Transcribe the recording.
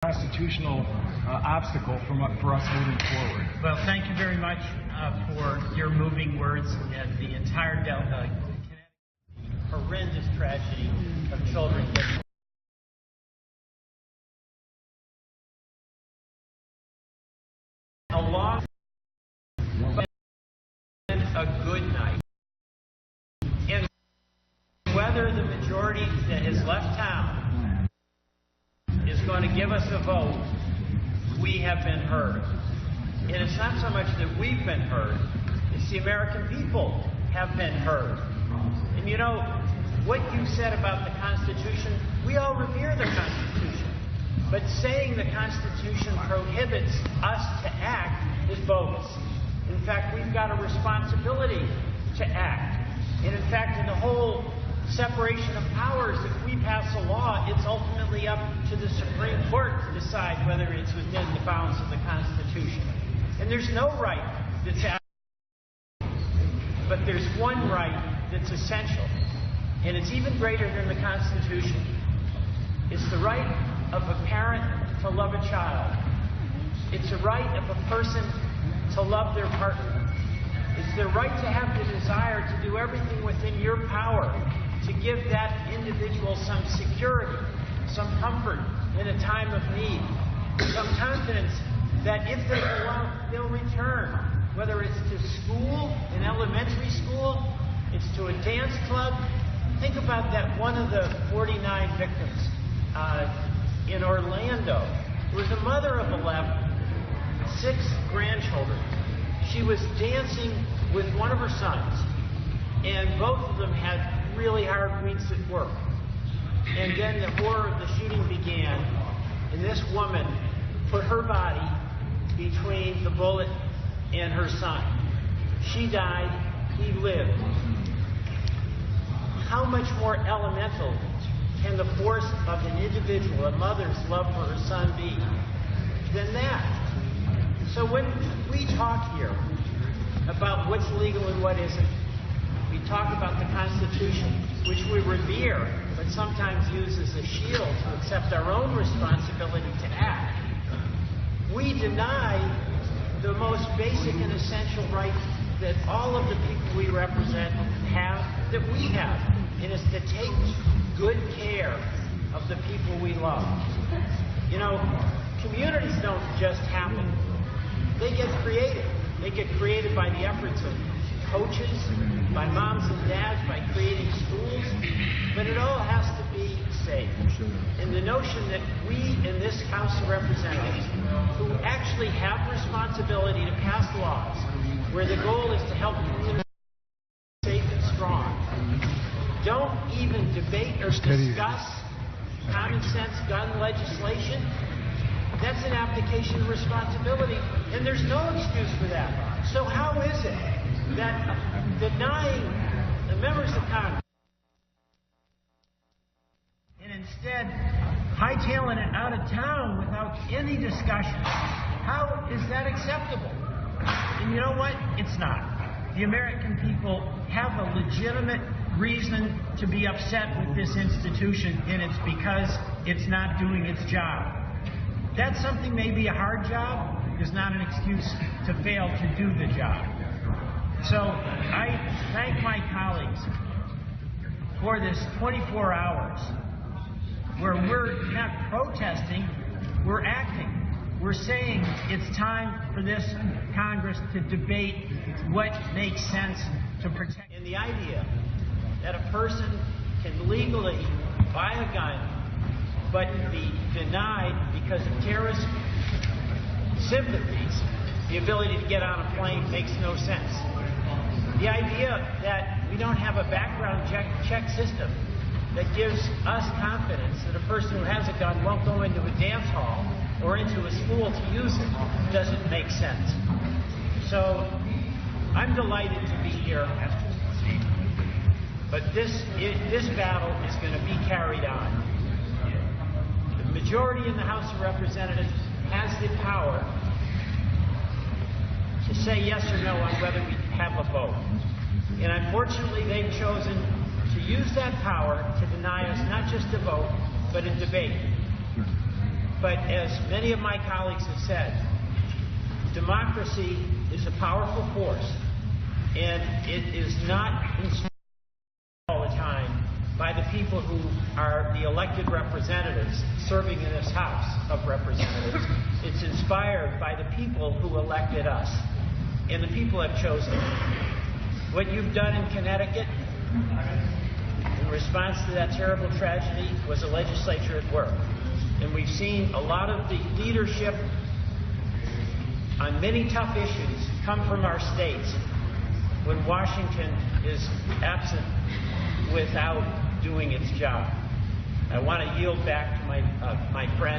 constitutional obstacle for us moving forward. Well, thank you very much for your moving words and the entire horrendous tragedy of children. A long and a good night. And whether the majority that has left town is going to give us a vote, we have been heard. And it's not so much that we've been heard, it's the American people have been heard. And you know, what you said about the Constitution, we all revere the Constitution. But saying the Constitution prohibits us to act is bogus. In fact, we've got a responsibility to act. And in fact, in the whole separation of powers, if we pass a law, it's ultimately up to the Supreme Court to decide whether it's within the bounds of the Constitution. And there's no right that's absolute, but there's one right that's essential, and it's even greater than the Constitution. It's the right of a parent to love a child. It's the right of a person to love their partner. It's their right to have the desire to do everything within your power to give that individual some security, some comfort in a time of need, some confidence that if they go out, they'll return, whether it's to school, in elementary school, it's to a dance club. Think about that one of the 49 victims in Orlando. It was a mother of 11, 6 grandchildren. She was dancing with one of her sons, and both of them had really hard weeks at work. And then the horror of the shooting began, and this woman put her body between the bullet and her son. She died, he lived. How much more elemental can the force of an individual, a mother's love for her son be than that? So when we talk here about what's legal and what isn't, we talk about the Constitution, which we revere, but sometimes use as a shield to accept our own responsibility to act. We deny the most basic and essential right that all of the people we represent have, that we have, and it's to take good care of the people we love. You know, communities don't just happen. They get created. They get created by the efforts of coaches, by moms and dads, by creating schools, but it all has to be safe. And the notion that we in this House of Representatives, who actually have responsibility to pass laws, where the goal is to help communities be safe and strong, don't even debate or discuss common sense gun legislation, that's an application of responsibility, and there's no excuse for that. So how is it that denying the members of Congress and instead hightailing it out of town without any discussion, how is that acceptable? And you know what? It's not. The American people have a legitimate reason to be upset with this institution, and it's because it's not doing its job. That something may be a hard job is not an excuse to fail to do the job. So I thank my colleagues for this 24 hours where we're not protesting, we're acting. We're saying it's time for this Congress to debate what makes sense to protect. And the idea that a person can legally buy a gun but be denied because of terrorist sympathies the ability to get on a plane makes no sense. The idea that we don't have a background check system that gives us confidence that a person who has a gun won't go into a dance hall or into a school to use it doesn't make sense. So I'm delighted to be here, but this battle is going to be carried on. The majority in the House of Representatives has the power to say yes or no on whether we have a vote. And unfortunately, they've chosen to use that power to deny us not just a vote, but a debate. But as many of my colleagues have said, democracy is a powerful force, and it is not inspired all the time by the people who are the elected representatives serving in this House of Representatives. It's inspired by the people who elected us, and the people have chosen it. What you've done in Connecticut in response to that terrible tragedy was a legislature at work. And we've seen a lot of the leadership on many tough issues come from our states when Washington is absent without doing its job. I want to yield back to my friend.